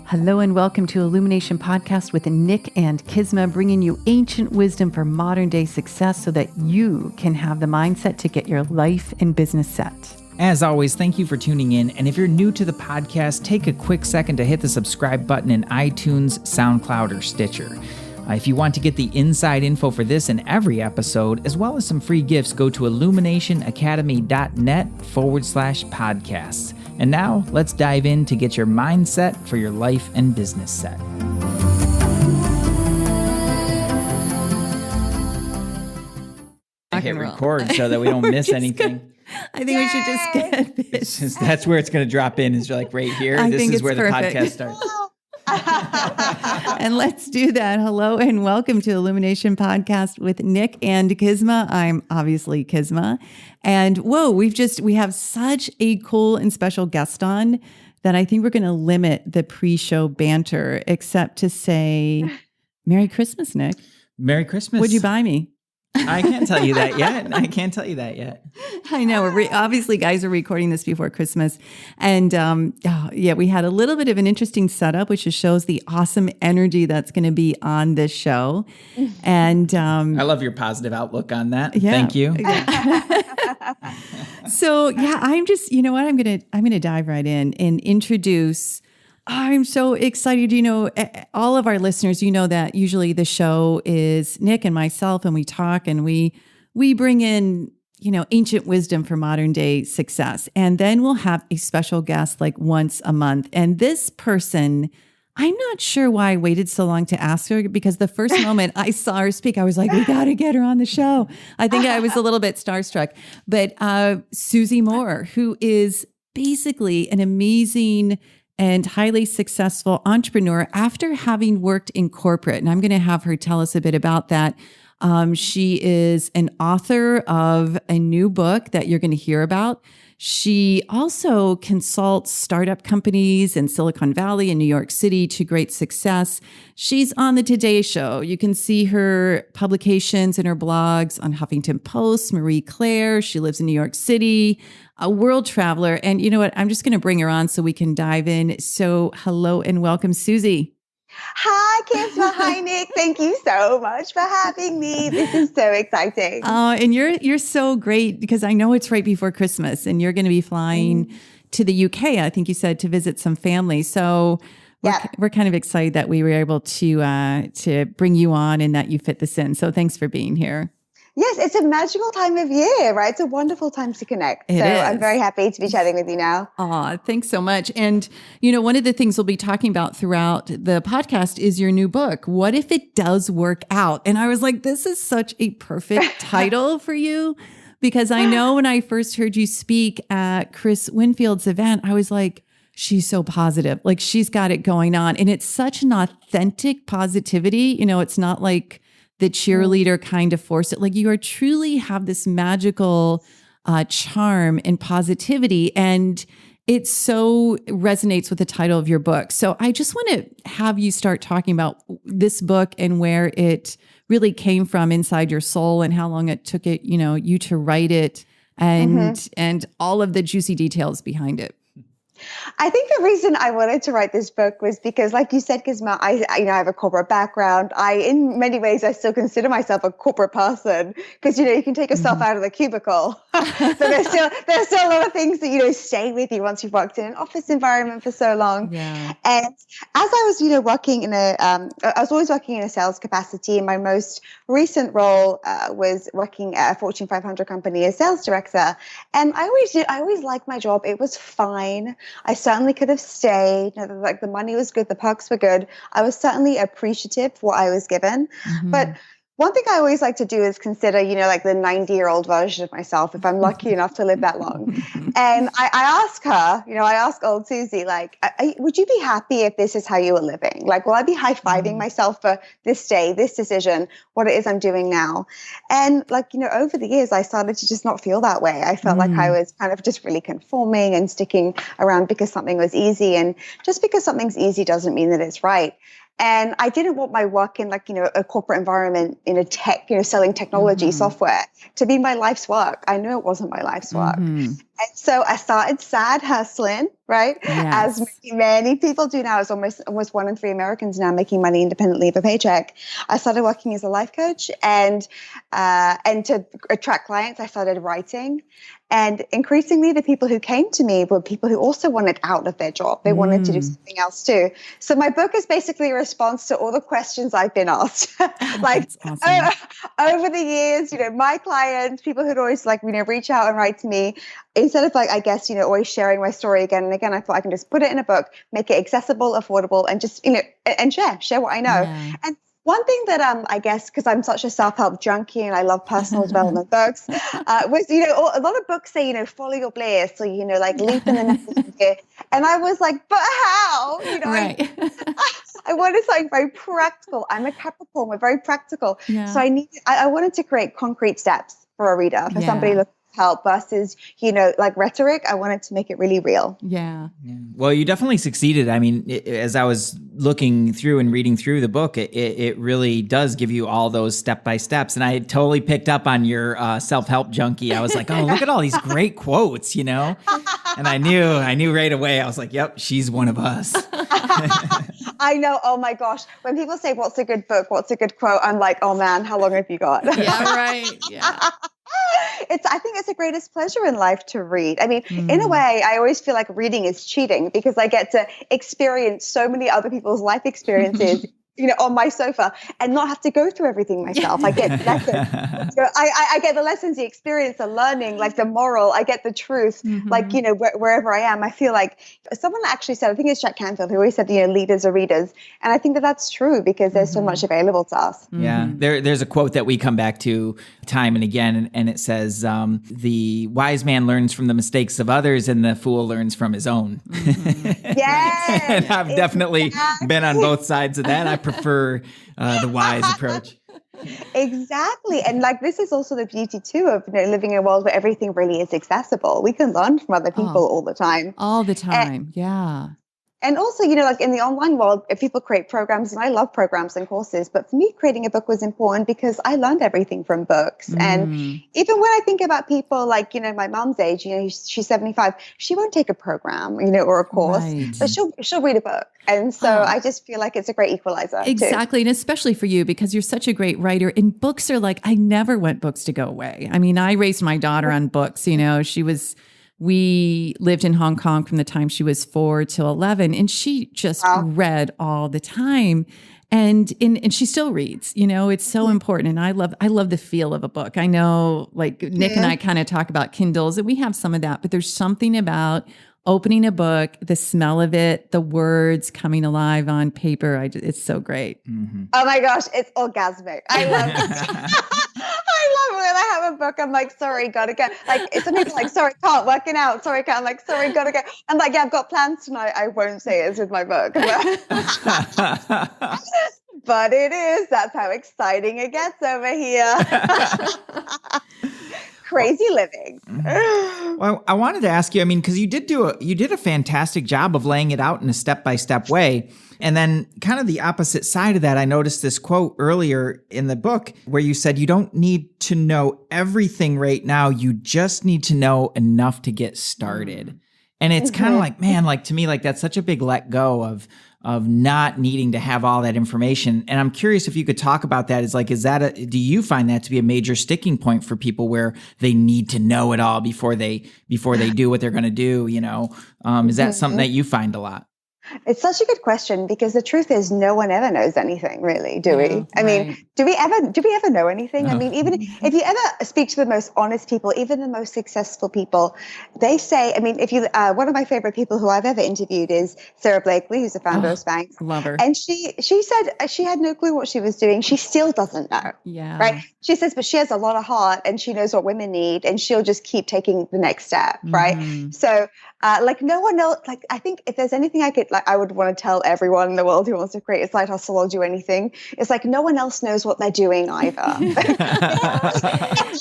Hello and welcome to Illumination Podcast with Nick and Kisma, bringing you ancient wisdom for modern day success so that you can have the mindset to get your life and business set. As always, thank you for tuning in. And if you're new to the podcast, take a quick second to hit the subscribe button in iTunes, SoundCloud, or Stitcher. If you want to get the inside info for this and every episode, as well as some free gifts, go to illuminationacademy.net/podcasts. And now let's dive in to get your mindset for your life and business set. I hit record so that we don't miss anything. I think we should just get this. That's where it's going to drop in, is like right here. This is where perfect. The podcast starts. And let's do that. Hello and welcome to Illumination Podcast with Nick and Kisma. I'm obviously Kisma. And we have such a cool and special guest on that I think we're going to limit the pre-show banter, except to say, Merry Christmas, Nick. Merry Christmas. What'd you buy me? I can't tell you that yet. I know. Obviously, guys are recording this before Christmas. And we had a little bit of an interesting setup, which just shows the awesome energy that's going to be on this show. And I love your positive outlook on that. Yeah. Thank you. So, I'm just, you know what? I'm going to dive right in and introduce. I'm so excited. All of our listeners, that usually the show is Nick and myself, and we talk and we bring in, ancient wisdom for modern day success. And then we'll have a special guest like once a month. And this person, I'm not sure why I waited so long to ask her, because the first moment I saw her speak, I was like, we got to get her on the show. I think I was a little bit starstruck. But Susie Moore, who is basically an amazing and highly successful entrepreneur after having worked in corporate. And I'm going to have her tell us a bit about that. She is an author of a new book that you're going to hear about. She also consults startup companies in Silicon Valley and New York City to great success. She's on the Today Show. You can see her publications and her blogs on Huffington Post, Marie Claire. She lives in New York City, a world traveler. And you know what? I'm just going to bring her on so we can dive in. So hello and welcome, Susie. Hi, Kisma. Hi, Nick. Thank you so much for having me. This is so exciting. And you're so great, because I know it's right before Christmas and you're going to be flying to the UK, I think you said, to visit some family. So we're kind of excited that we were able to bring you on and that you fit this in. So thanks for being here. Yes, it's a magical time of year, right? It's a wonderful time to connect. I'm very happy to be chatting with you now. Aw, thanks so much. And, one of the things we'll be talking about throughout the podcast is your new book, What If It Does Work Out? And I was like, this is such a perfect title for you, because I know when I first heard you speak at Chris Winfield's event, I was like, she's so positive. Like, she's got it going on. And it's such an authentic positivity. It's not like the cheerleader kind of force it. Like, you are truly have this magical charm and positivity. And it so resonates with the title of your book. So I just want to have you start talking about this book and where it really came from inside your soul and how long it took you to write it and all of the juicy details behind it. I think the reason I wanted to write this book was because, like you said, Kisma, I have a corporate background. In many ways, I still consider myself a corporate person, because, you can take yourself out of the cubicle. So there's still a lot of things that, stay with you once you've worked in an office environment for so long. Yeah. And as I was, working I was always working in a sales capacity. And my most recent role was working at a Fortune 500 company as sales director. And I always liked my job. It was fine. I certainly could have stayed. Like, the money was good, the perks were good. I was certainly appreciative for what I was given. But one thing I always like to do is consider, like the 90-year-old version of myself, if I'm lucky enough to live that long. And I ask her, I ask old Susie, like, would you be happy if this is how you were living? Like, will I be high-fiving myself for this day, this decision, what it is I'm doing now? And over the years, I started to just not feel that way. I felt like I was kind of just really conforming and sticking around because something was easy. And just because something's easy doesn't mean that it's right. And I didn't want my work in a corporate environment in a tech, selling technology software to be my life's work. I knew it wasn't my life's work. And so I started sad hustling, right? As Yes. many people do now. As almost 1 in 3 Americans now making money independently of a paycheck. I started working as a life coach, and to attract clients, I started writing. And increasingly, the people who came to me were people who also wanted out of their job. They wanted to do something else too. So my book is basically a response to all the questions I've been asked. Like, That's awesome. over the years, my clients, people who'd always reach out and write to me, instead of always sharing my story again and again, I thought I can just put it in a book, make it accessible, affordable, and just, and share what I know. Yeah. And one thing that I guess, because I'm such a self-help junkie and I love personal development books, was a lot of books say follow your bliss, or leap in the next year, and I was like, but how? Right. I wanted something very practical. I'm a Capricorn. We're very practical. Yeah. So I wanted to create concrete steps for a reader, for somebody looking for help versus, rhetoric. I wanted to make it really real. Yeah. Well, you definitely succeeded. I mean, as I was looking through and reading through the book, it really does give you all those step-by-steps. And I totally picked up on your self-help junkie. I was like, oh, look at all these great quotes, And I knew right away. I was like, yep, she's one of us. I know. Oh my gosh. When people say, what's a good book? What's a good quote? I'm like, oh man, how long have you got? Yeah, right. Yeah. I think it's the greatest pleasure in life to read. I mean, in a way, I always feel like reading is cheating because I get to experience so many other people's life experiences on my sofa and not have to go through everything myself. I get lessons. I get the lessons, the experience, the learning, like the moral. I get the truth, wherever I am. I feel like someone actually said, I think it's Jack Canfield, who always said, leaders are readers. And I think that that's true because there's so much available to us. Yeah. There's a quote that we come back to time and again, and it says, the wise man learns from the mistakes of others and the fool learns from his own. Yes. And I've definitely been on both sides of that. I prefer the wise approach. Exactly. And this is also the beauty too of living in a world where everything really is accessible. We can learn from other people all the time. All the time. Yeah. And also, in the online world, if people create programs, and I love programs and courses, but for me, creating a book was important because I learned everything from books. And even when I think about people like, my mom's age, she's 75, she won't take a program, or a course, but she'll read a book. And so I just feel like it's a great equalizer. Exactly. Too. And especially for you, because you're such a great writer. And books are I never want books to go away. I mean, I raised my daughter on books, we lived in Hong Kong from the time she was 4 till 11, and she just read all the time. And she still reads, it's so important. And I love the feel of a book. I know Nick and I kind of talk about Kindles, and we have some of that, but there's something about opening a book, the smell of it, the words coming alive on paper. It's so great. Oh my gosh, it's orgasmic. I love it. I love it when I have a book. I'm like, sorry, gotta go. Some people are like, sorry, can't, working out. Sorry, can't. I'm like, sorry, gotta go. I'm like, yeah, I've got plans tonight. I won't say it's with my book. But it is. That's how exciting it gets over here. Crazy living. Well, I wanted to ask you, because you did a fantastic job of laying it out in a step-by-step way. And then kind of the opposite side of that, I noticed this quote earlier in the book where you said you don't need to know everything right now. You just need to know enough to get started. And it's kind of like, man, to me, that's such a big let go of not needing to have all that information. And I'm curious if you could talk about that. Do you find that to be a major sticking point for people where they need to know it all before they do what they're going to do? Is that something that you find a lot? It's such a good question because the truth is no one ever knows anything, really, do we? I mean, do we ever know anything? No. I mean, even if you ever speak to the most honest people, even the most successful people, they say, if you, one of my favorite people who I've ever interviewed is Sarah Blakely, who's the founder of Spanx. Love her. And she said she had no clue what she was doing. She still doesn't know. Yeah. Right. She says, but she has a lot of heart and she knows what women need and she'll just keep taking the next step. Right. So, no one else, I think if there's anything I would want to tell everyone in the world who wants to create a side hustle or do anything, it's no one else knows what they're doing either.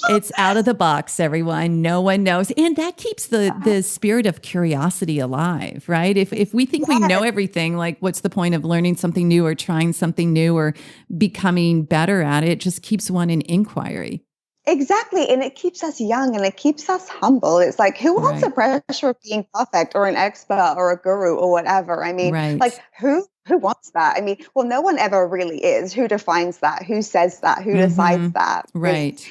It's out of the box, everyone. No one knows. And that keeps the spirit of curiosity alive, right? If we think we know everything, what's the point of learning something new or trying something new or becoming better at it? It just keeps one in inquiry. Exactly. And it keeps us young and it keeps us humble. It's like, who wants the Right. pressure of being perfect or an expert or a guru or whatever? I mean, like Right. who wants that? I mean, well, no one ever really is. Who defines that? Who says that? Who decides Mm-hmm. that? Really? Right.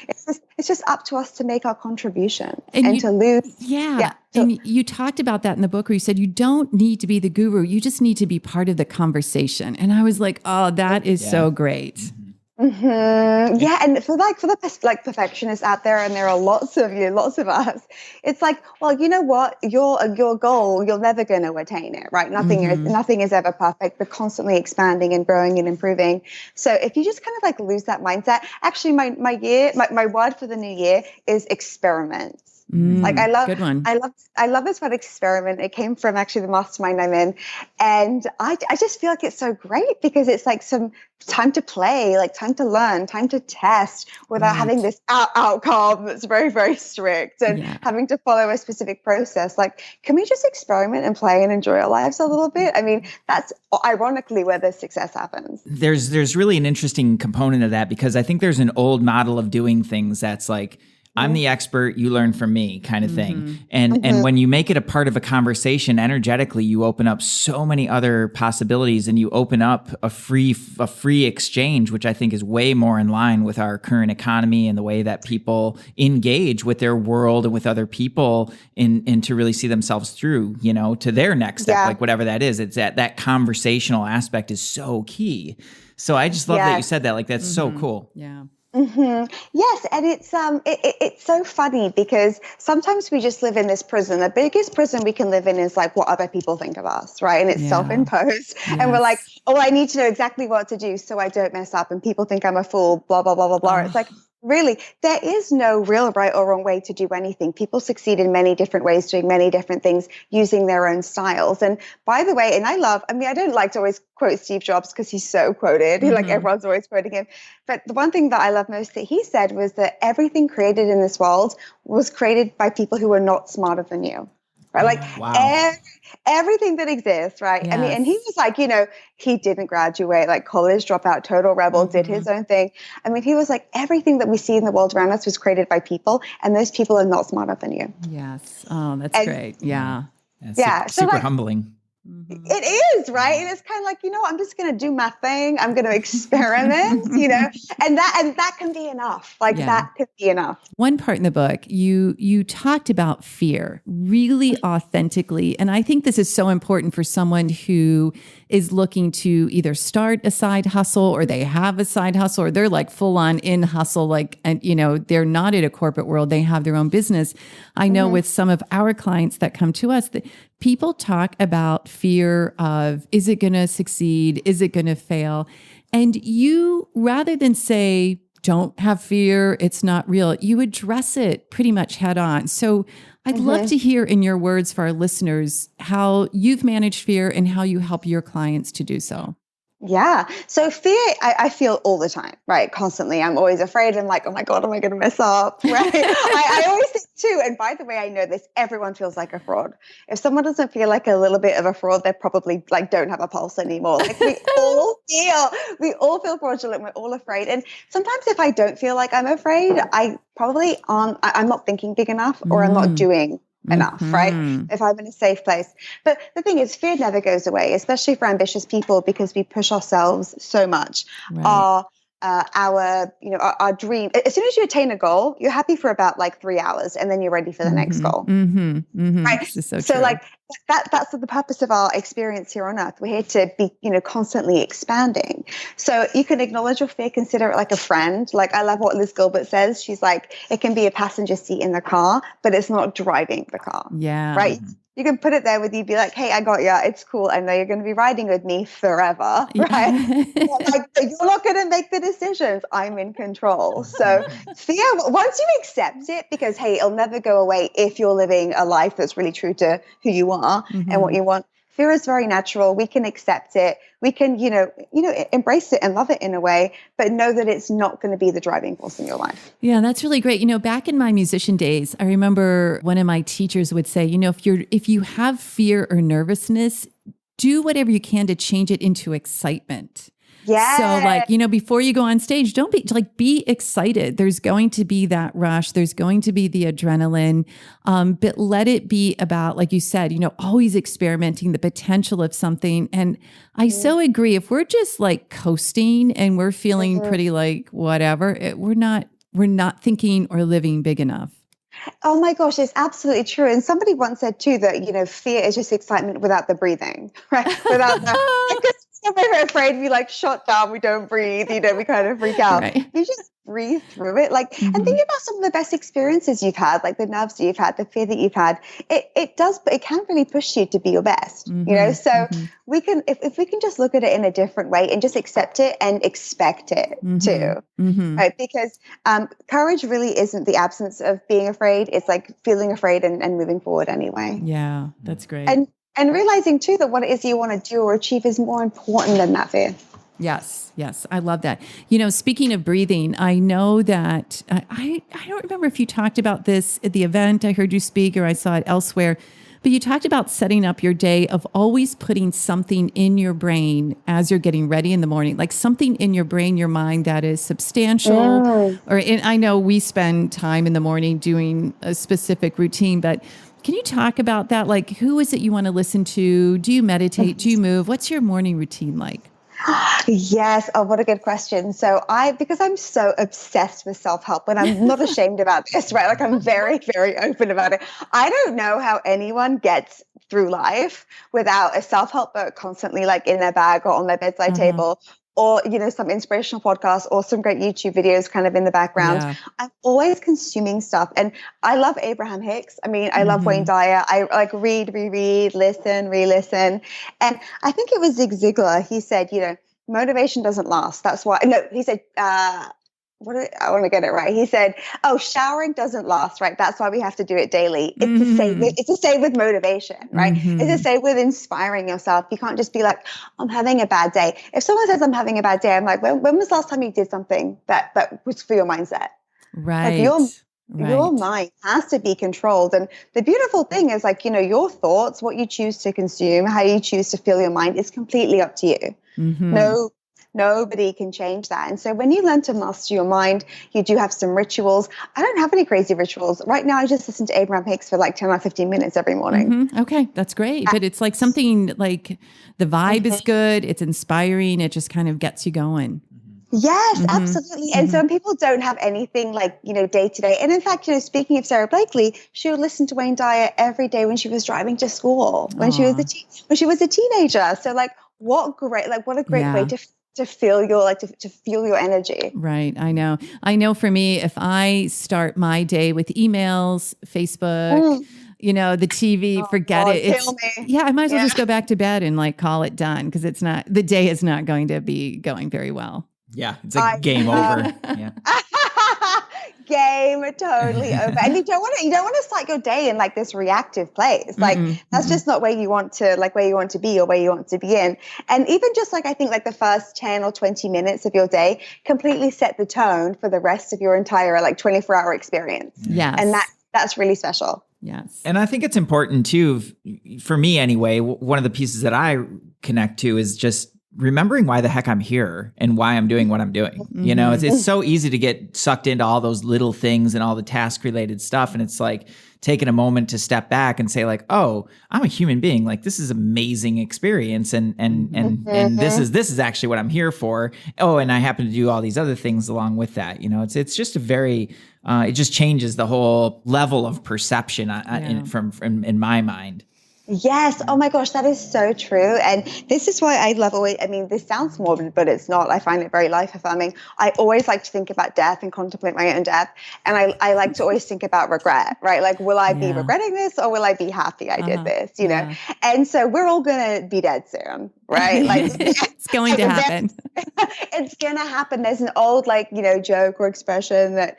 It's just up to us to make our contribution And and you, to lose. yeah. Yeah. And you talked about that in the book where you said you don't need to be the guru. You just need to be part of the conversation. And I was like, oh, that is Yeah. so great. Yeah, and for the perfectionists out there, and there are lots of you, lots of us. It's like, well, you know what, your goal, you're never going to attain it, right? Mm-hmm. Nothing is ever perfect. We're constantly expanding and growing and improving. So if you just kind of like lose that mindset, actually, my word for the new year is experiment. Like Good one. I love this word experiment. It came from actually the mastermind I'm in, and I just feel like it's so great because it's like some time to play, like time to learn, time to test without having Right. this outcome that's very, very strict and Yeah. having to follow a specific process. Like, can we just experiment and play and enjoy our lives a little bit? I mean, that's ironically where the success happens. There's really an interesting component of that because I think there's an old model of doing things that's like, I'm the expert, you learn from me kind of thing. And when you make it a part of a conversation energetically, you open up so many other possibilities and you open up a free exchange, which I think is way more in line with our current economy and the way that people engage with their world and with other people and to really see themselves through, to their next step, like whatever that is. It's that conversational aspect is so key. So I just love that you said that. Like, that's so cool. Yeah. Yes, and it's so funny because sometimes we just live in this prison. The biggest prison we can live in is like what other people think of us, right? And it's Yeah. self-imposed, and we're like, Yes. oh, I need to know exactly what to do so I don't mess up, and people think I'm a fool. Blah blah blah blah blah. It's like, really, there is no real right or wrong way to do anything. People succeed in many different ways, doing many different things, using their own styles. And by the way, and I don't like to always quote Steve Jobs because he's so quoted, like everyone's always quoting him. But the one thing that I love most that he said was that everything created in this world was created by people who were not smarter than you. Right? Like Wow. everything that exists, right? I mean, and he Yes. was like, he didn't graduate, like college dropout, total rebel, did his own thing. I mean, he was like, everything that we see in the world around us was created by people, and those people are not smarter than you. Yes. Oh, that's And great. Yeah. That's yeah, so super like, humbling. it is, right? And it's kind of like, I'm just going to do my thing. I'm going to experiment, and that can be enough. Like Yeah. that can be enough. One part in the book, you talked about fear really authentically. And I think this is so important for someone who is looking to either start a side hustle or they have a side hustle or they're like full on in hustle, like, and they're not in a corporate world. They have their own business. I know with some of our clients that come to us that people talk about fear of, is it going to succeed? Is it going to fail? And you, rather than say, don't have fear, it's not real, you address it pretty much head on. So I'd love to hear in your words for our listeners how you've managed fear and how you help your clients to do so. Yeah. So fear, I feel all the time, right? Constantly. I'm always afraid. I'm like, oh my God, am I going to mess up? Right. I always think too. And by the way, I know this, everyone feels like a fraud. If someone doesn't feel like a little bit of a fraud, they probably like don't have a pulse anymore. Like we all feel fraudulent. We're all afraid. And sometimes if I don't feel like I'm afraid, I probably I'm not thinking big enough or I'm not doing enough, right? If I'm in a safe place. But the thing is, fear never goes away, especially for ambitious people, because we push ourselves so much. Right. Our dream, as soon as you attain a goal, you're happy for about like 3 hours and then you're ready for the next goal. Right. This is so So true. like that's the purpose of our experience here on earth. We're here to be, constantly expanding. So you can acknowledge your fear, consider it like a friend. Like I love what Liz Gilbert says. She's like, it can be a passenger seat in the car, but it's not driving the car. Yeah. Right. You can put it there with you, be like, hey, I got you. It's cool. I know you're going to be riding with me forever. Right. Like, you're not going to make the decisions. I'm in control. So fear, once you accept it, because, hey, it'll never go away if you're living a life that's really true to who you are and what you want. Fear is very natural. We can accept it. We can, embrace it and love it in a way, but know that it's not going to be the driving force in your life. Yeah, that's really great. Back in my musician days, I remember one of my teachers would say, if you have fear or nervousness, do whatever you can to change it into excitement. So Yeah. like, before you go on stage, don't be excited. There's going to be that rush. There's going to be the adrenaline. But let it be about, like you said, always experimenting the potential of something. And I so agree. If we're just like coasting and we're feeling pretty like whatever, we're not thinking or living big enough. Oh my gosh, it's absolutely true. And somebody once said too that, fear is just excitement without the breathing, right? Without the, because we're afraid we like shut down, we don't breathe, we kind of freak out. Right. You just breathe through it. Like, and think about some of the best experiences you've had, like the nerves that you've had, the fear that you've had. It can really push you to be your best, So we can, if we can just look at it in a different way and just accept it and expect it too, right? Because courage really isn't the absence of being afraid. It's like feeling afraid and moving forward anyway. Yeah, that's great. And realizing too that what it is you want to do or achieve is more important than that fear. Yes. I love that. Speaking of breathing, I know that I don't remember if you talked about this at the event. I heard you speak or I saw it elsewhere, but you talked about setting up your day of always putting something in your brain as you're getting ready in the morning, like something in your brain, your mind that is substantial. I know we spend time in the morning doing a specific routine, but can you talk about that? Like, who is it you want to listen to? Do you meditate? Do you move? What's your morning routine like? Yes. Oh, what a good question. So because I'm so obsessed with self-help and I'm not ashamed about this, right? Like I'm very, very open about it. I don't know how anyone gets through life without a self-help book constantly like in their bag or on their bedside table, or, some inspirational podcasts or some great YouTube videos kind of in the background. Yeah. I'm always consuming stuff. And I love Abraham Hicks. I mean, I love Wayne Dyer. I like read, reread, listen, re-listen. And I think it was Zig Ziglar. He said, motivation doesn't last. That's why, no, he said, I want to get it right. He said, "Oh, showering doesn't last, right? That's why we have to do it daily." It's the same with motivation, right? It's the same with inspiring yourself. You can't just be like, "I'm having a bad day." If someone says I'm having a bad day, I'm like, when was the last time you did something that was for your mindset? Right. Like your mind has to be controlled. And the beautiful thing is like, your thoughts, what you choose to consume, how you choose to fill your mind is completely up to you. Nobody can change that. And so when you learn to master your mind, you do have some rituals. I don't have any crazy rituals. Right now, I just listen to Abraham Hicks for like 10 or 15 minutes every morning. Okay, that's great. But it's like something like the vibe is good. It's inspiring. It just kind of gets you going. Yes, absolutely. And some people don't have anything like, day to day. And in fact, speaking of Sarah Blakely, she would listen to Wayne Dyer every day when she was driving to school, when she was a teenager. So like, what a great way to feel to feel your energy. Right. I know for me, if I start my day with emails, Facebook, the TV, forget it. Kill me. Yeah, I might as well just go back to bed and like call it done because the day is not going to be going very well. Yeah, it's like game over. Yeah. Game totally over. And you don't want to start your day in like this reactive place. Like that's just not where you want to be or where you want to be in. And even just like I think like the first 10 or 20 minutes of your day completely set the tone for the rest of your entire like 24-hour experience. Yes. And that's really special. Yes. And I think it's important too, for me anyway, one of the pieces that I connect to is just remembering why the heck I'm here and why I'm doing what I'm doing. It's so easy to get sucked into all those little things and all the task related stuff. And it's like taking a moment to step back and say like, oh, I'm a human being. Like this is amazing experience. And this is actually what I'm here for. Oh, and I happen to do all these other things along with that. It's just a very, it just changes the whole level of perception in my mind. Yes. Oh my gosh, that is so true. And this is why I love always, I mean, this sounds morbid, but it's not. I find it very life affirming. I always like to think about death and contemplate my own death. And I like to always think about regret, right? Like, will I be regretting this or will I be happy I did this, know? And so we're all going to be dead soon, right? Like it's going to happen. It's going to happen. There's an old joke or expression that,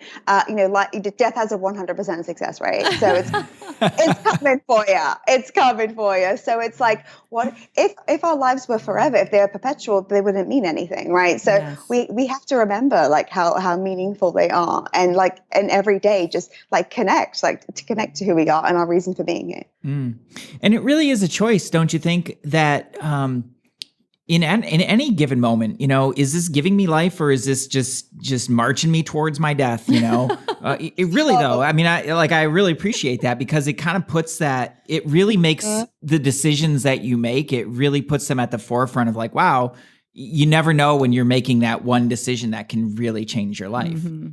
death has a 100% success rate. So it's coming for you. It's coming for you. So it's like, what if our lives were forever, if they were perpetual, they wouldn't mean anything, right? So we have to remember like how meaningful they are, and every day just connect to who we are and our reason for being here. And it really is a choice, don't you think, that in any given moment, is this giving me life or is this just marching me towards my death? It really though. I mean, I really appreciate that because it kind of puts that, it really makes the decisions that you make, it really puts them at the forefront of like, wow, you never know when you're making that one decision that can really change your life. Mm-hmm.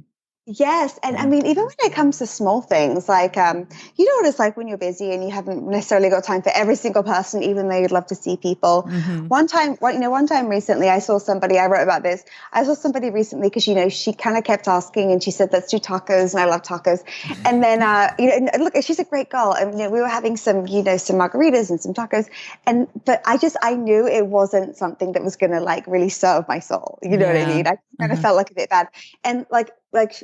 Yes. And I mean, even when it comes to small things, like, you know what it's like when you're busy and you haven't necessarily got time for every single person, even though you'd love to see people. Mm-hmm. One time recently, I saw somebody, I wrote about this. I saw somebody recently because, she kind of kept asking and she said, let's do tacos. And I love tacos. And then, and look, she's a great girl. And, we were having some margaritas and some tacos. But I knew it wasn't something that was going to like really serve my soul. You know what I mean? I kind of felt like a bit bad. And like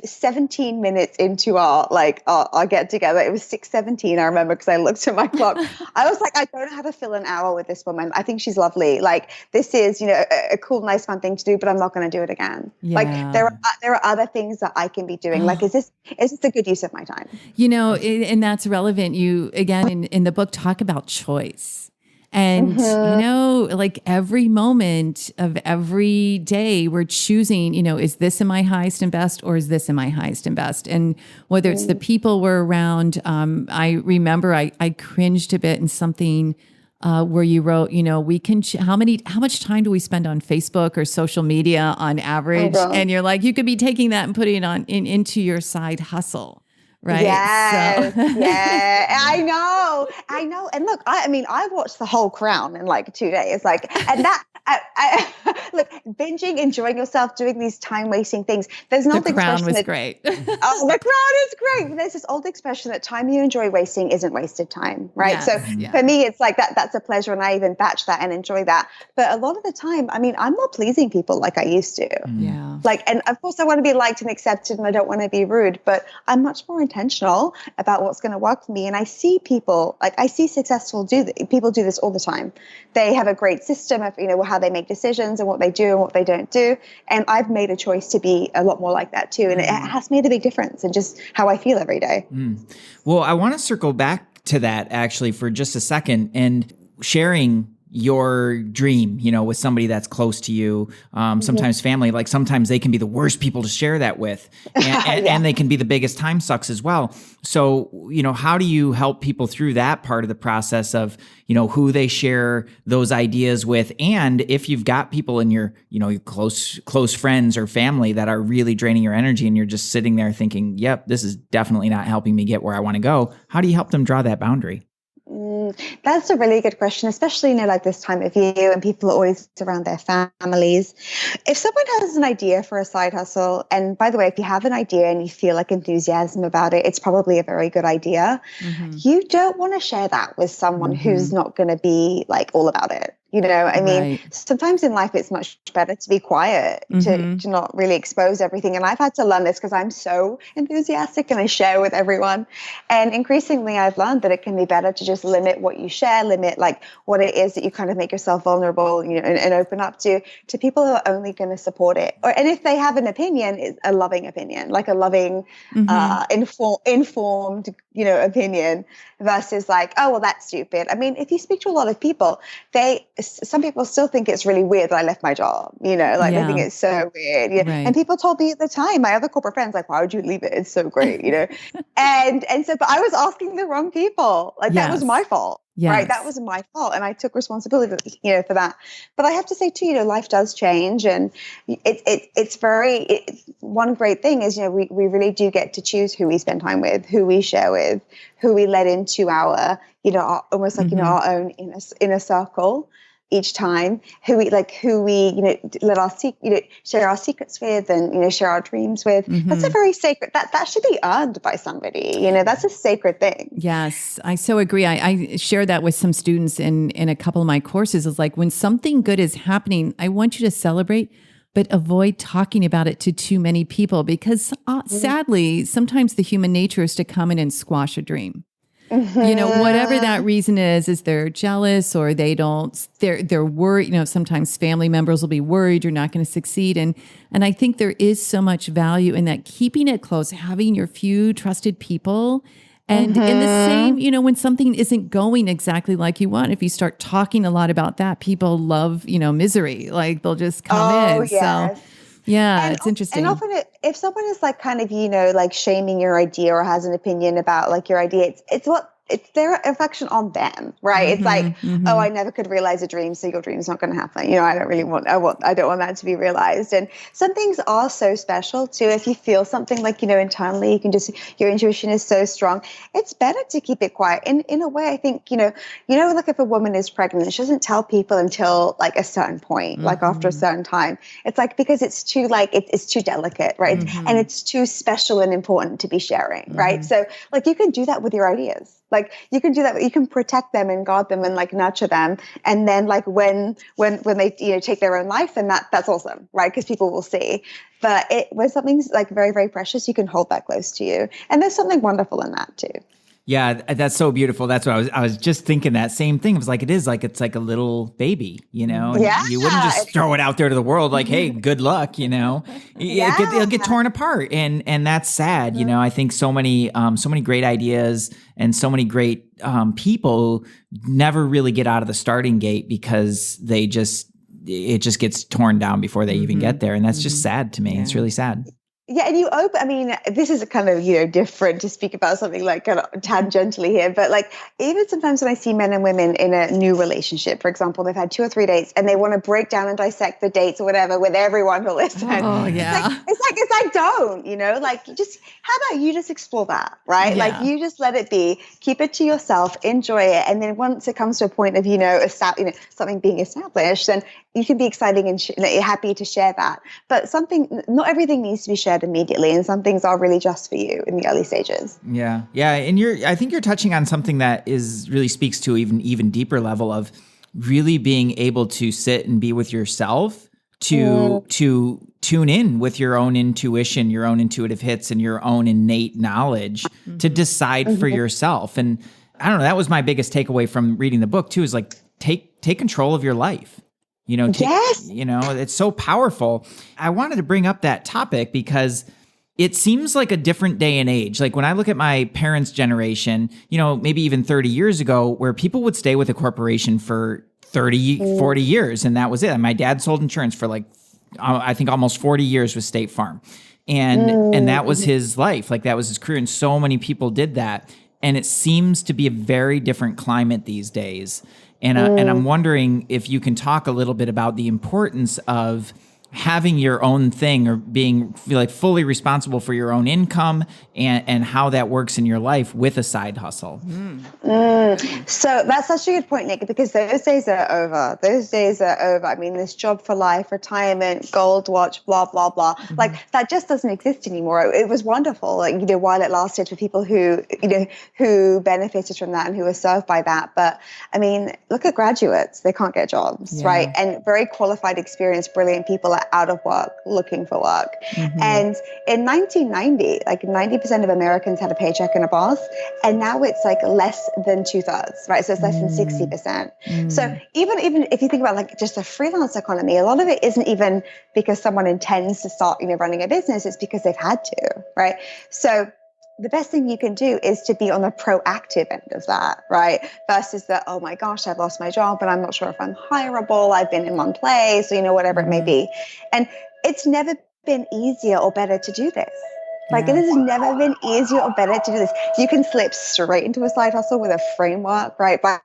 17 minutes into our get together, it was 6:17. I remember because I looked at my clock. I was like, I don't have to fill an hour with this woman. I think she's lovely. Like this is, a cool, nice, fun thing to do, but I'm not going to do it again. Yeah. Like there are other things that I can be doing. Like, is this a good use of my time? And that's relevant. You again in the book talk about choice. And, like every moment of every day we're choosing, is this in my highest and best or is this in my highest and best? And whether it's the people we're around, I remember I cringed a bit in something where you wrote, we can, how much time do we spend on Facebook or social media on average? And you're like, you could be taking that and putting it into your side hustle. Right. Yes. Yeah. I know. And look, I watched the whole Crown in like 2 days. Like, and that, look, binging, enjoying yourself, doing these time-wasting things. There's an old expression. The Crown was great. The Crown is great. There's this old expression that time you enjoy wasting isn't wasted time, right? Yes, so for me, it's like that's a pleasure, and I even batch that and enjoy that. But a lot of the time, I'm not pleasing people like I used to. Yeah. Like, and of course, I want to be liked and accepted, and I don't want to be rude, but I'm much more intentional about what's going to work for me. And I see people, I see successful people do this all the time. They have a great system of, how they make decisions and what they do and what they don't do. And I've made a choice to be a lot more like that too. And it has made a big difference in just how I feel every day. Well, I want to circle back to that actually for just a second and sharing your dream, with somebody that's close to you, sometimes family, like sometimes they can be the worst people to share that with and they can be the biggest time sucks as well. So, how do you help people through that part of the process of, who they share those ideas with? And if you've got people in your, your close friends or family that are really draining your energy and you're just sitting there thinking, yep, this is definitely not helping me get where I want to go. How do you help them draw that boundary? That's a really good question, especially, like this time of year and people are always around their families. If someone has an idea for a side hustle, and by the way, if you have an idea and you feel like enthusiasm about it, it's probably a very good idea. You don't want to share that with someone who's not going to be like all about it. Sometimes in life it's much better to be quiet, to not really expose everything. And I've had to learn this because I'm so enthusiastic and I share with everyone. And increasingly I've learned that it can be better to just limit what you share, limit like what it is that you kind of make yourself vulnerable, and open up to people who are only going to support it. And if they have an opinion, it's a loving opinion, like a loving, informed, opinion versus like, oh, well, that's stupid. I mean, if you speak to a lot of people, some people still think it's really weird that I left my job, they think it's so weird. Right. And people told me at the time, my other corporate friends, like, why would you leave it? It's so great, and so, but I was asking the wrong people. Like that was my fault. Yes. Right. That was my fault. And I took responsibility, for that. But I have to say too, life does change. And it's one great thing is, we really do get to choose who we spend time with, who we share with, who we let into our, almost like, our own inner circle each time, who we let our share our secrets with and, share our dreams with. That's a very sacred, that should be earned by somebody, that's a sacred thing. Yes, I so agree. I share that with some students in a couple of my courses. Is like when something good is happening, I want you to celebrate, but avoid talking about it to too many people because sadly, sometimes the human nature is to come in and squash a dream. Whatever that reason is they're jealous or they're worried, sometimes family members will be worried you're not going to succeed. And I think there is so much value in that, keeping it close, having your few trusted people And in the same, when something isn't going exactly like you want, if you start talking a lot about that, people love, misery. Like they'll just come in. So Yes. yeah, And it's interesting. often if someone is like kind of, like shaming your idea or has an opinion about like your idea, it's their reflection on them, right? It's like, oh, I never could realize a dream, so your dream's not going to happen. I don't want that to be realized. And some things are so special too. If you feel something like, internally, your intuition is so strong. It's better to keep it quiet. In a way, I think, like if a woman is pregnant, she doesn't tell people until like a certain point, like after a certain time. It's like, because it's too like, it's too delicate, right? And it's too special and important to be sharing, right? So like you can do that with your ideas. Like you can do that, you can protect them and guard them and like nurture them. And then like when they, take their own life, then that's awesome, right? Because people will see. But when something's like very, very precious, you can hold that close to you. And there's something wonderful in that too. Yeah, that's so beautiful. That's what I was just thinking that same thing. It was like, it's like a little baby, And Yeah. you wouldn't just throw it out there to the world like, hey, good luck, Yeah. It'll get torn apart. And that's sad. I think so many great ideas and so many great people never really get out of the starting gate because it just gets torn down before they even get there. And that's just sad to me. Yeah. It's really sad. Yeah, and this is kind of, different to speak about something like kind of tangentially here, but like even sometimes when I see men and women in a new relationship, for example, they've had 2 or 3 dates and they want to break down and dissect the dates or whatever with everyone who listens. Oh, yeah. It's like, don't, how about you just explore that, right? Yeah. Like you just let it be, keep it to yourself, enjoy it. And then once it comes to a point of, something being established, then you can be exciting and you're happy to share that. But not everything needs to be shared immediately, and some things are really just for you in the early stages. Yeah. And I think you're touching on something that really speaks to even deeper level of really being able to sit and be with yourself, to tune in with your own intuition, your own intuitive hits, and your own innate knowledge to decide for yourself. And I don't know, that was my biggest takeaway from reading the book too, is like take control of your life. Yes. It's so powerful. I wanted to bring up that topic because it seems like a different day and age. Like when I look at my parents' generation, maybe even 30 years ago, where people would stay with a corporation for 30, 40 years, and that was it. And my dad sold insurance for like, I think almost 40 years with State Farm. And that was his life. Like that was his career. And so many people did that. And it seems to be a very different climate these days. And I'm wondering if you can talk a little bit about the importance of having your own thing or being like fully responsible for your own income and how that works in your life with a side hustle. So that's such a good point, Nick, because those days are over. I mean, this job for life, retirement, gold watch, blah, blah, blah. Like that just doesn't exist anymore. It was wonderful, like, while it lasted for people who benefited from that and who were served by that. But I mean, look at graduates. They can't get jobs, right? And very qualified, experienced, brilliant people are out of work, looking for work. And in 1990, like 90% of Americans had a paycheck and a boss. And now it's like less than 2/3, right? So it's less than 60%. So even if you think about like just the freelance economy, a lot of it isn't even because someone intends to start, running a business. It's because they've had to, right? So the best thing you can do is to be on the proactive end of that, right? Versus the, oh my gosh, I've lost my job, but I'm not sure if I'm hireable. I've been in one place, whatever it may be. And it's never been easier or better to do this. Like it has never been easier or better to do this. You can slip straight into a side hustle with a framework, right? By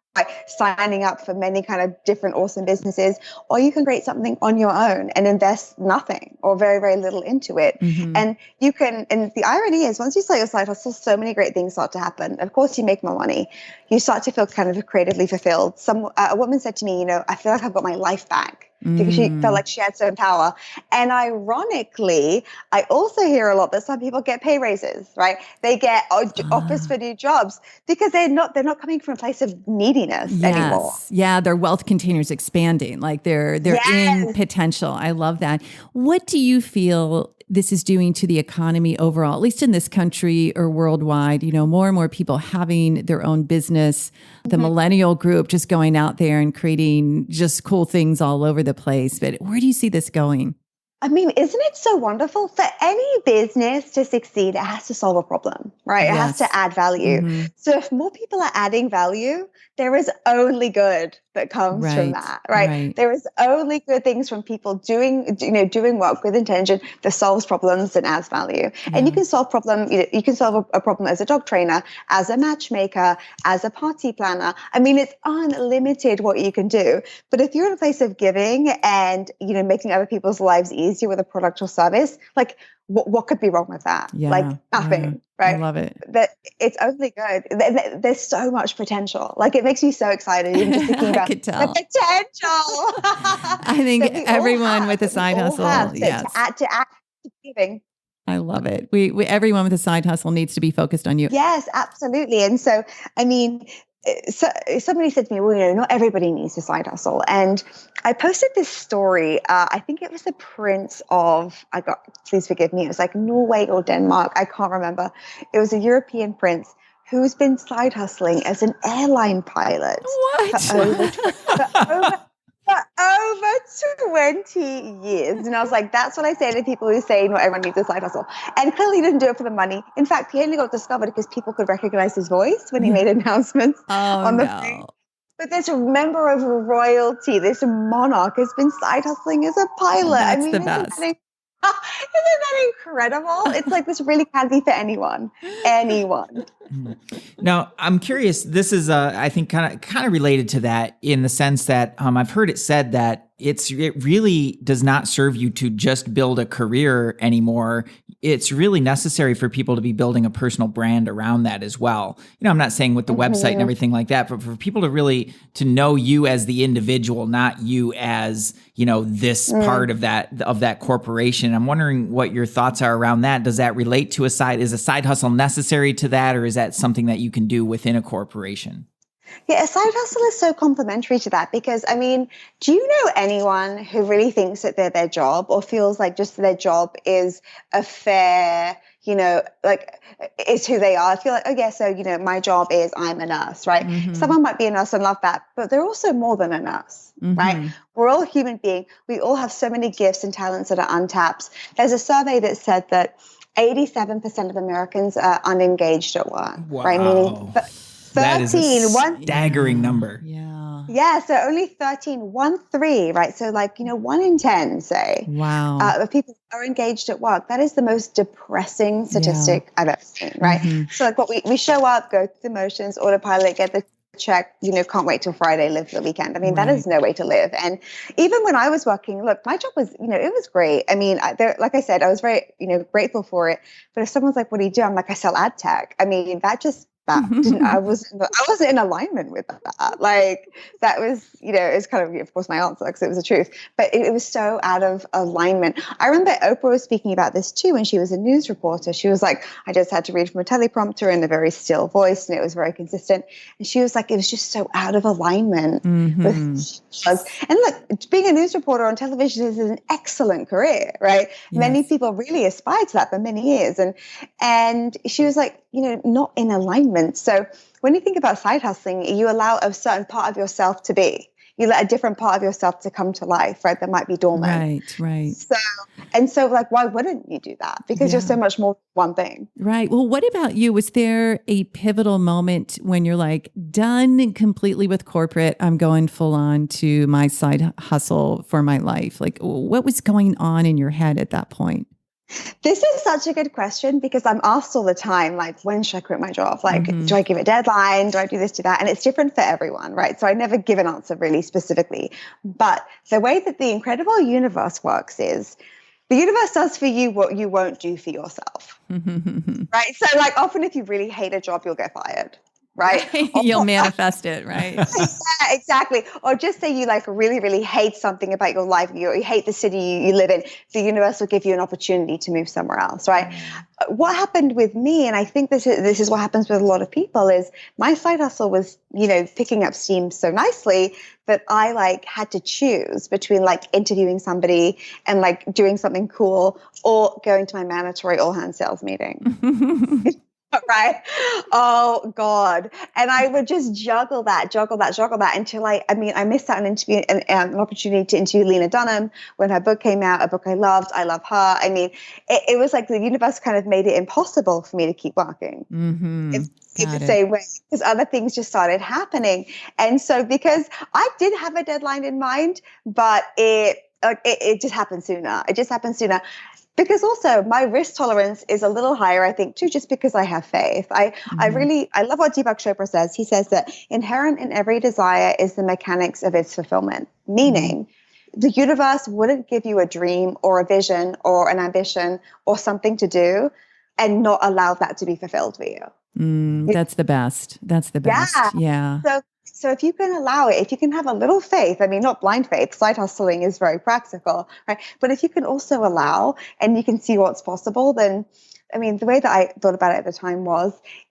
signing up for many kind of different awesome businesses, or you can create something on your own and invest nothing or very, very little into it. And you can, and the irony is once you start your side hustle, so many great things start to happen. Of course, you make more money. You start to feel kind of creatively fulfilled. A woman said to me, I feel like I've got my life back. Because she felt like she had certain power. And ironically, I also hear a lot that some people get pay raises, right? They get offers for new jobs because they're not coming from a place of neediness anymore. Yeah, their wealth containers expanding, like they're in potential. I love that. What do you feel this is doing to the economy overall, at least in this country or worldwide? More and more people having their own business, the millennial group just going out there and creating just cool things all over the place. But where do you see this going? I mean, isn't it so wonderful? For any business to succeed, it has to solve a problem, right? It has to Yes. add value. Hmm. So if more people are adding value, there is only good that comes from Right. that, right? Right. There is only good things from people doing work with intention that solves problems and adds value. And you Yeah. can solve you can solve a problem as a dog trainer, as a matchmaker, as a party planner. I mean, it's unlimited what you can do. But if you're in a place of giving and, making other people's lives easier with a product or service, like what could be wrong with that? Like Yeah. Yeah. nothing, I right? love it. That it's only good. There's so much potential. Like it makes me so excited even just thinking I about could the tell. potential I think that we all everyone with a side hustle, have to yes, add to giving. I love it. We everyone with a side hustle needs to be focused on you. Yes, absolutely. And so, I mean, so somebody said to me, well, not everybody needs a side hustle. And I posted this story. I think it was the Prince of, please forgive me, it was like Norway or Denmark. I can't remember. It was a European prince who's been side hustling as an airline pilot What? for over, for over for over 20 years. And I was like, that's what I say to people who say not everyone needs a side hustle. And clearly he didn't do it for the money. In fact, he only got discovered because people could recognize his voice when he made announcements Oh on the phone. no. But this member of royalty, this monarch, has been side hustling as a pilot. I That's mean, the isn't that, best. isn't that incredible? It's like this really can be for anyone. Anyone. Now, I'm curious. This is, I think, kind of related to that in the sense that I've heard it said that it really does not serve you to just build a career anymore. It's really necessary for people to be building a personal brand around that as well. I'm not saying with the website and everything like that, but for people to really to know you as the individual, not you as this part of that corporation. I'm wondering what your thoughts are around that. Does that relate to is a side hustle necessary to that, or is that something that you can do within a corporation? Yeah, a side hustle is so complementary to that because, I mean, do you know anyone who really thinks that they're their job or feels like just their job is a fair, like is who they are? I feel like, oh yeah, so, my job is I'm a nurse, right? Mm-hmm. Someone might be a nurse and love that, but they're also more than a nurse, right? Mm-hmm. We're all human beings. We all have so many gifts and talents that are untapped. There's a survey that said that 87% of Americans are unengaged at work, right? Meaning Wow. That is a 13, staggering number. Yeah. yeah, so only 1 3, right? So 1 in 10, say, Wow. of people are engaged at work. That is the most depressing Yeah. statistic I've ever seen, right? Mm-hmm. So what we show up, go through the motions, autopilot, get the check, can't wait till Friday, live for the weekend. I mean, that Right. is no way to live. And even when I was working, look, my job was, it was great. I mean, like I said, I was very, grateful for it. But if someone's like, what do you do? I'm like, I sell ad tech. I mean, that didn't I wasn't in alignment with that. Like that was, it was kind of course my answer because it was the truth. But it was so out of alignment. I remember Oprah was speaking about this too when she was a news reporter. She was like, I just had to read from a teleprompter in a very still voice and it was very consistent. And she was like, it was just so out of alignment with who she was. And look, being a news reporter on television is an excellent career, right? Many Yes. people really aspire to that for many years. And she was like, not in alignment. So when you think about side hustling, you allow a certain part of yourself to be. You let a different part of yourself to come to life, right? That might be dormant. Right. Right. So like, why wouldn't you do that? Because you're Yeah. so much more than one thing. Right. Well, what about you? Was there a pivotal moment when you're like done completely with corporate? I'm going full on to my side hustle for my life. Like, what was going on in your head at that point? This is such a good question because I'm asked all the time, like, when should I quit my job? Like, do I give a deadline? Do I do this, do that? And it's different for everyone, right? So I never give an answer really specifically. But the way that the incredible universe works is the universe does for you what you won't do for yourself, right? So like often if you really hate a job, you'll get fired. Right. You'll manifest it, right? Yeah, exactly. Or just say you like really, really hate something about your life. You hate the city you live in. The universe will give you an opportunity to move somewhere else, right? What happened with me, and I think this is what happens with a lot of people, is my side hustle was, picking up steam so nicely that I like had to choose between like interviewing somebody and like doing something cool or going to my mandatory all hands sales meeting. Right. Oh God. And I would just juggle that until I missed out on an interview and an opportunity to interview Lena Dunham when her book came out, a book I loved. I love her. I mean, it was like the universe kind of made it impossible for me to keep working. Mm-hmm. In the Got it. same way, because other things just started happening. And so because I did have a deadline in mind, but it just happened sooner. It just happened sooner. Because also my risk tolerance is a little higher, I think, too, just because I have faith. Mm-hmm. I love what Deepak Chopra says. He says that inherent in every desire is the mechanics of its fulfillment, Mm-hmm. meaning the universe wouldn't give you a dream or a vision or an ambition or something to do and not allow that to be fulfilled for you. That's the best. That's the Yeah. best. Yeah. So if you can allow it, if you can have a little faith, I mean, not blind faith, side hustling is very practical, right? But if you can also allow and you can see what's possible, then, I mean, the way that I thought about it at the time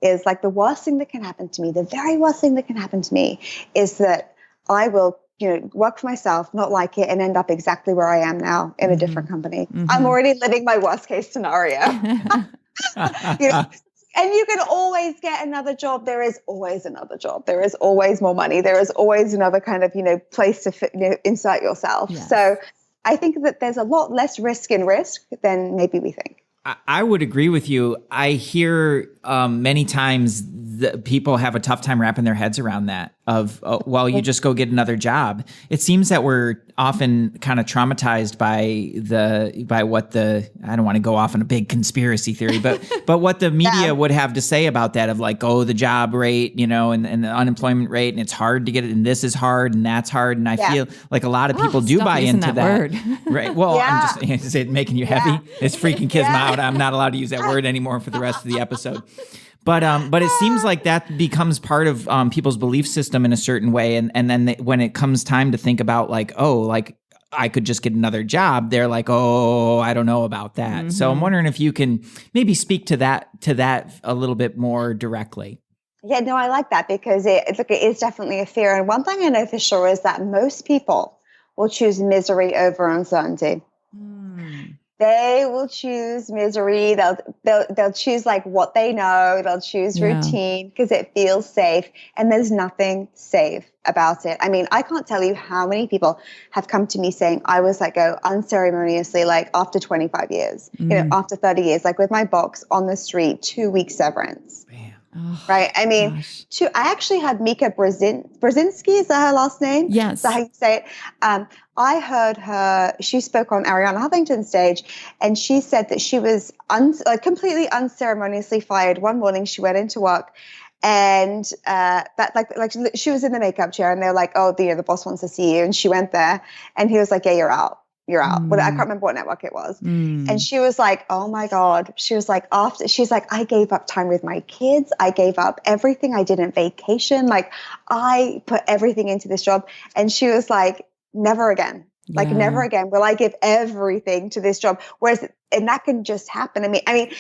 is like the worst thing that can happen to me, the very worst thing that can happen to me is that I will, work for myself, not like it, and end up exactly where I am now in a different company. I'm Mm-hmm. already living my worst case scenario. you know, and you can always get another job. There is always another job. There is always more money. There is always another kind of, place to fit, insert yourself. Yes. So I think that there's a lot less risk in risk than maybe we think. I would agree with you. I hear many times people have a tough time wrapping their heads around that of, you just go get another job. It seems that we're often kind of traumatized by what I don't want to go off on a big conspiracy theory, but what the media would have to say about that of like, the job rate, and the unemployment rate, and it's hard to get it, and this is hard, and that's hard. And I feel like a lot of people do stop buy using into that that. word. Right. Well, I'm just, is it making you heavy? It's freaking Kisma out. I'm not allowed to use that word anymore for the rest of the episode. But it seems like that becomes part of people's belief system in a certain way. And then when it comes time to think about like, I could just get another job, they're like, I don't know about that. Mm-hmm. So I'm wondering if you can maybe speak to that a little bit more directly. Yeah, no, I like that because it is definitely a fear. And one thing I know for sure is that most people will choose misery over uncertainty. They will choose misery. They'll choose like what they know. They'll choose routine because it feels safe, and there's nothing safe about it. I mean, I can't tell you how many people have come to me saying I was let go unceremoniously, like after 25 years, after 30 years, like with my box on the street, 2 weeks severance. Oh, right. I mean, I actually had Mika Brzezinski, is that her last name? Yes. Is that how you say it? I heard her, she spoke on Ariana Huffington's stage, and she said that she was completely unceremoniously fired. One morning she went into work, and that like she was in the makeup chair, and they're like, the boss wants to see you. And she went there, and he was like, yeah, you're out. You're out. But I can't remember what network it was. And she was like, oh my God. She was like, I gave up time with my kids. I gave up everything I did on vacation. Like I put everything into this job. And she was like, never again. Like never again will I give everything to this job. And that can just happen. I mean,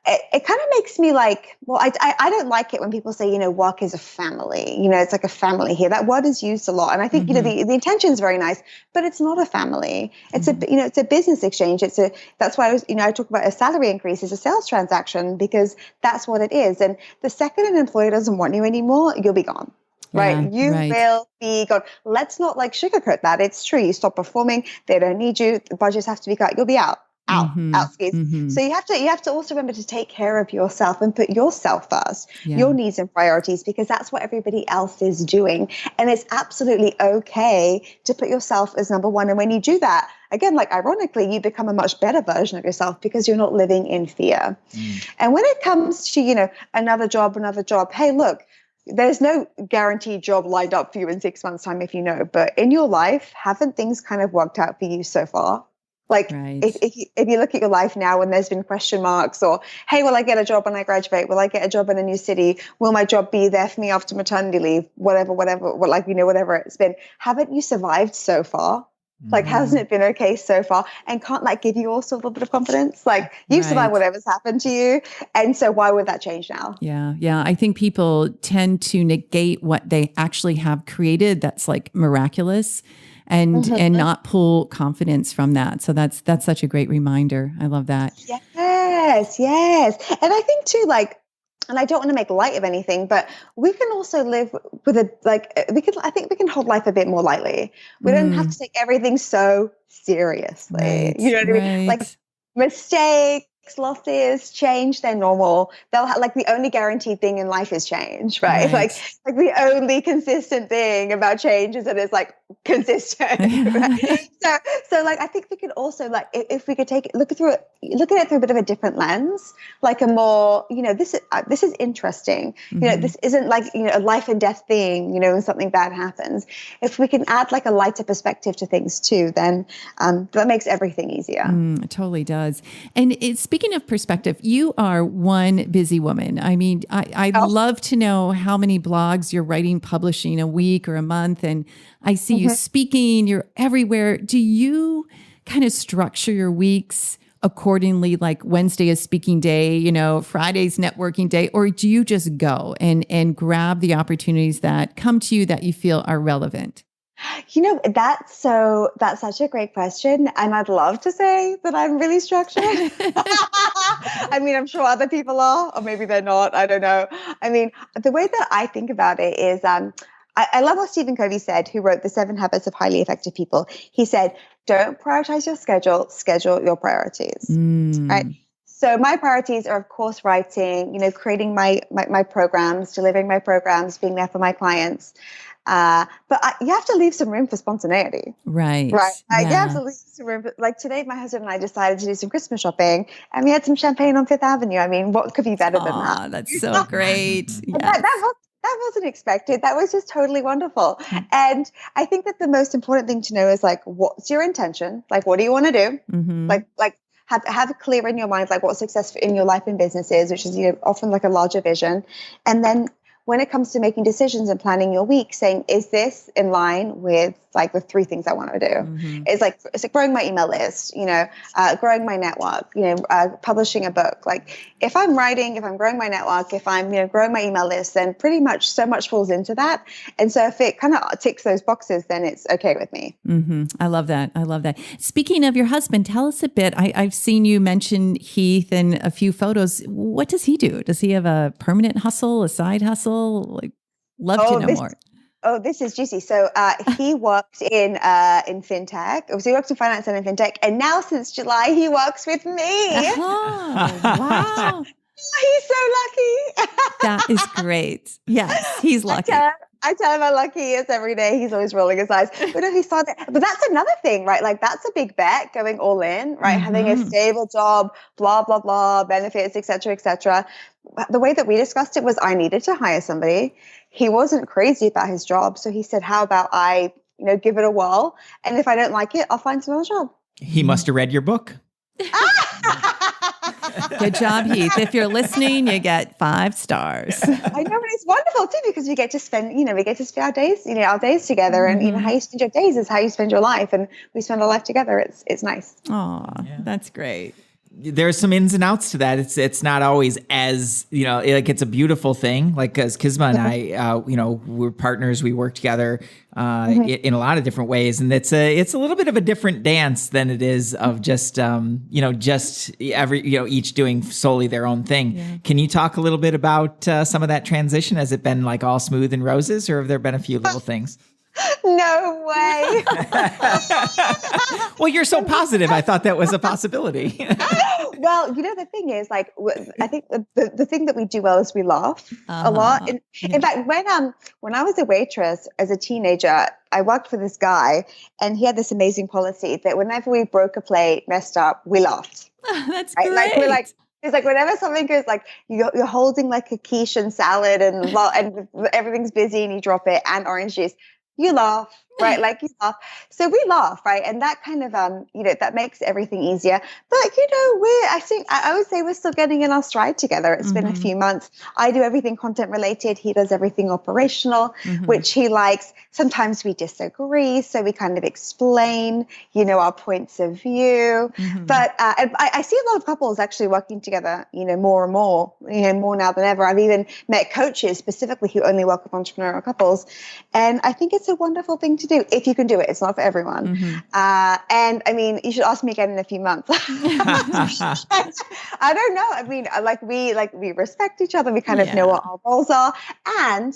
it kind of makes me like, well, I don't like it when people say, work is a family, it's like a family here. That word is used a lot. And I think, the intention is very nice, but it's not a family. It's it's a business exchange. That's why I talk about a salary increase as a sales transaction, because that's what it is. And the second an employer doesn't want you anymore, you'll be gone. Right. You will be gone. Let's not sugarcoat that. It's true. You stop performing. They don't need you. The budgets have to be cut. You'll be out skis. So you have to also remember to take care of yourself and put yourself first, your needs and priorities, because that's what everybody else is doing. And it's absolutely okay to put yourself as number one. And when you do that, again, ironically, you become a much better version of yourself because you're not living in fear. And when it comes to, another job, hey, look, there's no guaranteed job lined up for you in 6 months' time, if you know, but in your life, haven't things kind of worked out for you so far? If you look at your life now and there's been question marks, or, hey, will I get a job when I graduate? Will I get a job in a new city? Will my job be there for me after maternity leave? Whatever it's been. Haven't you survived so far? Hasn't it been okay so far? And can't that give you also a little bit of confidence? You've survived whatever's happened to you. And so why would that change now? Yeah. Yeah. I think people tend to negate what they actually have created that's miraculous, and not pull confidence from that. So that's such a great reminder. I love that. Yes. And I think too, and I don't want to make light of anything, but we can also live with I think we can hold life a bit more lightly. We don't have to take everything so seriously. You Right. know what I mean? Like Right. mistakes, losses, change, they're normal. They'll have like the only guaranteed thing in life is change, right? Right. Like the only consistent thing about change is that it's like consistent. Right? So like I think we could also like if we could look at it through a bit of a different lens, like a more, this is interesting. Mhm. This isn't like, a life and death thing, when something bad happens. If we can add like a lighter perspective to things too, then that makes everything easier. It totally does. And speaking of perspective, you are one busy woman. I mean, I'd Oh, love to know how many blogs you're writing, publishing a week or a month. And I see you mhm. speaking, you're everywhere. Do you kind of structure your weeks accordingly? Like Wednesday is speaking day, Friday's networking day, or do you just go and grab the opportunities that come to you that you feel are relevant? That's such a great question. And I'd love to say that I'm really structured. I mean, I'm sure other people are, or maybe they're not. I don't know. I mean, the way that I think about it is I love what Stephen Covey said, who wrote The 7 Habits of Highly Effective People. He said, don't prioritize your schedule your priorities. Right. Mm, So my priorities are, of course, writing, creating my programs, delivering my programs, being there for my clients. You have to leave some room for spontaneity. right. Right. You have Yeah. to leave some room. Like today, my husband and I decided to do some Christmas shopping and we had some champagne on Fifth Avenue. I mean, what could be better than that? Oh, that's so great. Yes. That wasn't expected. That was just totally wonderful. And I think that the most important thing to know is like, what's your intention? Like, what do you want to do? Mm-hmm. Like have it clear in your mind, like what success in your life and business is, which is, often like a larger vision. And then when it comes to making decisions and planning your week, saying, is this in line with like the 3 things I want to do? Mm-hmm. It's like growing my email list, growing my network, publishing a book. Like if I'm growing my network, if I'm, growing my email list, then pretty much so much falls into that. And so if it kind of ticks those boxes, then it's okay with me. Mm-hmm. I love that. I love that. Speaking of your husband, tell us a bit. I've seen you mention Heath in a few photos. What does he do? Does he have a permanent hustle, a side hustle? Like, love to Oh, know this more. Oh, this is juicy. So he worked in fintech. So he worked in finance and in fintech, and now since July he works with me. Oh, wow. He's so lucky. That is great. Yes, he's I tell lucky. him, I tell him how lucky he is every day. He's always rolling his eyes. But no, he started. But that's another thing, right? Like that's a big bet, going all in, right? Having a Mm-hmm. stable job, blah blah blah, benefits, etc., etc. The way that we discussed it was, I needed to hire somebody. He wasn't crazy about his job, so he said, "How about I, give it a whirl, and if I don't like it, I'll find some other job." He must have read your book. Good job, Heath. If you're listening, you get 5 stars. I know, but it's wonderful too because we get to spend, our days, our days together, and Mm-hmm. how you spend your days is how you spend your life, and we spend our life together. It's nice. Oh, that's great. There's some ins and outs to that. It's not always as, like it's a beautiful thing. Like as Kisma and I, we're partners. We work together in a lot of different ways, and it's a little bit of a different dance than it is of just each doing solely their own thing. Yeah. Can you talk a little bit about some of that transition? Has it been like all smooth and roses, or have there been a few little things? No way. Well, you're so positive. I thought that was a possibility. Well, the thing is, like, I think the thing that we do well is we laugh a lot. In fact, when I was a waitress as a teenager, I worked for this guy, and he had this amazing policy that whenever we broke a plate, messed up, we laughed. That's Right? great. Like we're like. It's like whenever something goes, like you're holding like a quiche and salad and everything's busy and you drop it and orange juice, you laugh, right? Like you laugh. So we laugh, right? And that kind of, that makes everything easier. But, I would say we're still getting in our stride together. It's been a few months. I do everything content related. He does everything operational, which he likes. Sometimes we disagree. So we kind of explain, our points of view. But I see a lot of couples actually working together, more and more, more now than ever. I've even met coaches specifically who only work with entrepreneurial couples. And I think it's a wonderful thing to to do if you can do it. It's not for everyone. Mm-hmm. And I mean, you should ask me again in a few months. I don't know. I mean, we respect each other. We kind of know what our roles are. And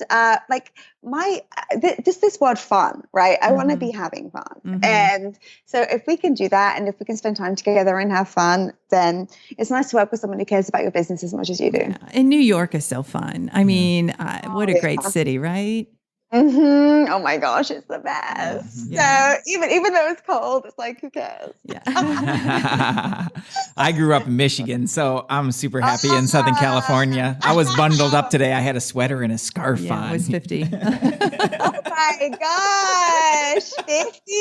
just this word fun, right? I want to be having fun. Mm-hmm. And so if we can do that, and if we can spend time together and have fun, then it's nice to work with someone who cares about your business as much as you do. Yeah. And New York is so fun. I mean, what a great city, right? Mm-hmm. Oh my gosh, it's the best. Yeah. So even though it's cold, it's like, who cares? Yeah. I grew up in Michigan, so I'm super happy in Southern California. I was bundled up today. I had a sweater and a scarf on. It was 50. Oh my gosh, 50.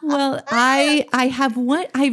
Well, I have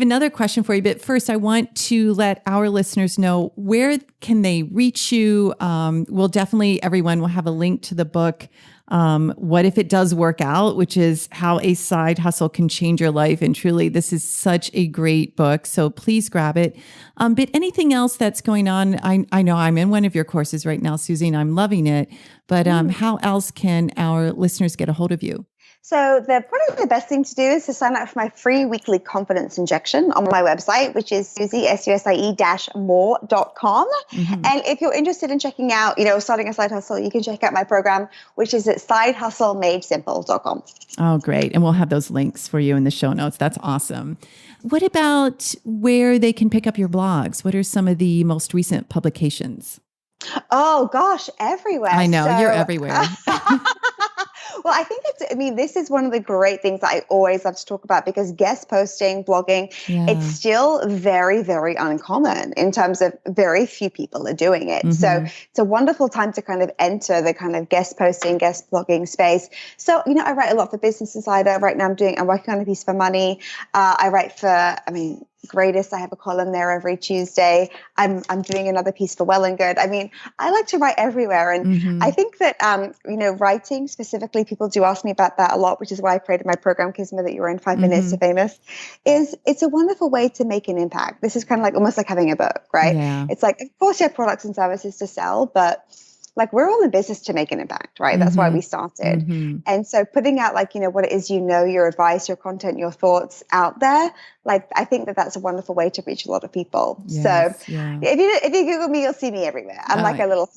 another question for you, but first I want to let our listeners know, where can they reach you? Everyone will have a link to the book, What If It Does Work Out, which is how a side hustle can change your life. And truly, this is such a great book. So please grab it. But anything else that's going on? I know I'm in one of your courses right now, Susie, and I'm loving it. But how else can our listeners get a hold of you? So probably the best thing to do is to sign up for my free weekly confidence injection on my website, which is susie-more.com. Mm-hmm. And if you're interested in checking out, starting a side hustle, you can check out my program, which is at sidehustleMadeSimple.com. Oh, great. And we'll have those links for you in the show notes. That's awesome. What about where they can pick up your blogs? What are some of the most recent publications? Oh, gosh, everywhere. I know, you're everywhere. Well, I think this is one of the great things that I always love to talk about, because guest posting, blogging, it's still very, very uncommon in terms of very few people are doing it. Mm-hmm. So it's a wonderful time to kind of enter the kind of guest posting, guest blogging space. So, I write a lot for Business Insider. Right now I'm working on a piece for Money. I write for, Greatest. I have a column there every Tuesday. I'm doing another piece for Well and Good. I mean, I like to write everywhere. And I think that, writing specifically, people do ask me about that a lot, which is why I created my program, Kismet, that you're in 5 Minutes to Famous, it's a wonderful way to make an impact. This is kind of like almost like having a book, right? Yeah. It's like, of course you have products and services to sell, but we're all in business to make an impact, right? That's why we started. And so putting out what it is, your advice, your content, your thoughts out there, I think that that's a wonderful way to reach a lot of people. Yes, so if you Google me, you'll see me everywhere. I'm like a little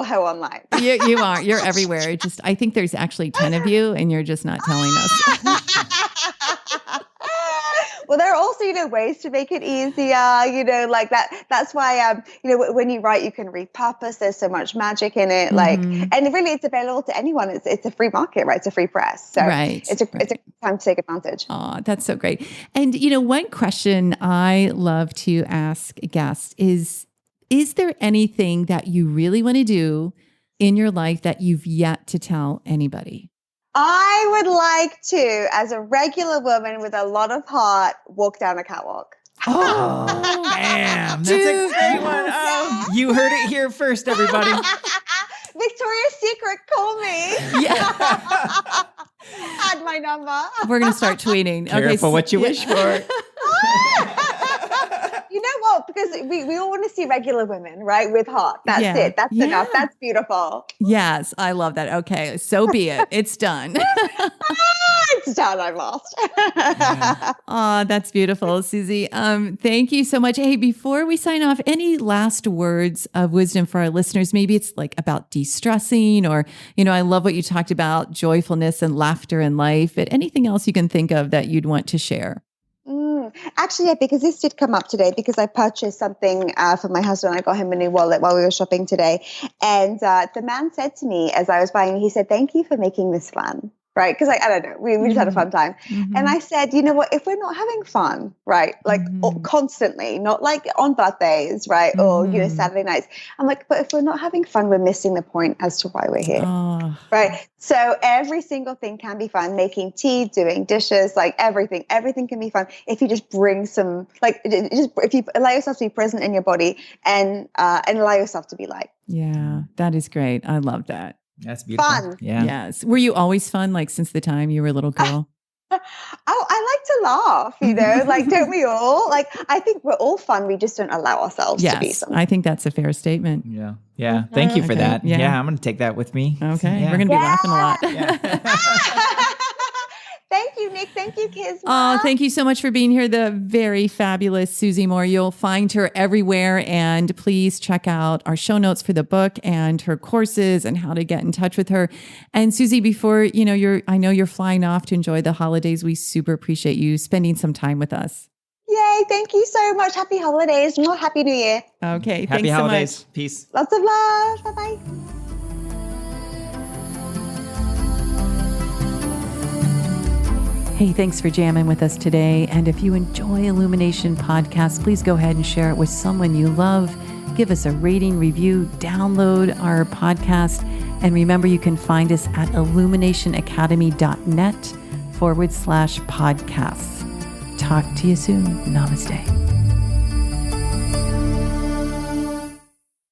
hoe online. You are. You're everywhere. I think there's actually 10 of you, and you're just not telling us. Well, there are also, ways to make it easier, like that. That's why, when you write, you can repurpose. There's so much magic in it. And really it's available to anyone. It's a free market, right? It's a free press. So it's a time to take advantage. Oh, that's so great. And, one question I love to ask guests is there anything that you really want to do in your life that you've yet to tell anybody? I would like to, as a regular woman with a lot of heart, walk down a catwalk. Oh, damn. That's a great one. You heard it here first, everybody. Victoria's Secret, call me. Yeah. Add my number. We're going to start tweeting. Careful what you wish for. You know what? Because we all want to see regular women, right? With heart. That's it. That's enough. That's beautiful. Yes, I love that. Okay, so be it. It's done. It's done. I'm lost. Oh, that's beautiful, Susie. Thank you so much. Hey, before we sign off, any last words of wisdom for our listeners? Maybe it's about de-stressing, or, I love what you talked about, joyfulness and laughter in life, but anything else you can think of that you'd want to share? Actually, because this did come up today, because I purchased something for my husband. I got him a new wallet while we were shopping today. And the man said to me as I was buying, he said, "Thank you for making this fun." Right? Because I don't know, we just had a fun time. And I said, you know what, if we're not having fun, right, constantly, not on birthdays, right, or, Saturday nights, I'm like, but if we're not having fun, we're missing the point as to why we're here, right? So every single thing can be fun. Making tea, doing dishes, everything can be fun if you just bring some, if you allow yourself to be present in your body and allow yourself to be light. Yeah, that is great. I love that. That's beautiful. Fun. Yeah. Yes. Were you always fun, since the time you were a little girl? Oh, I like to laugh, like, don't we all? Like, I think we're all fun. We just don't allow ourselves to be Yes, something. I think that's a fair statement. Yeah. Yeah. Thank you for Okay, that. yeah. Yeah. I'm going to take that with me. Okay, Yeah. we're going to be laughing a lot. Thank you, Nick. Thank you, Kisma. Oh, thank you so much for being here. The very fabulous Susie Moore. You'll find her everywhere. And please check out our show notes for the book and her courses and how to get in touch with her. And Susie, before, I know you're flying off to enjoy the holidays. We super appreciate you spending some time with us. Yay. Thank you so much. Happy holidays. More Happy New Year. Okay. Happy thanks holidays. so much. Peace. Lots of love. Bye-bye. Hey, thanks for jamming with us today. And if you enjoy Illumination Podcast, please go ahead and share it with someone you love. Give us a rating, review, download our podcast. And remember, you can find us at illuminationacademy.net/podcasts. Talk to you soon. Namaste.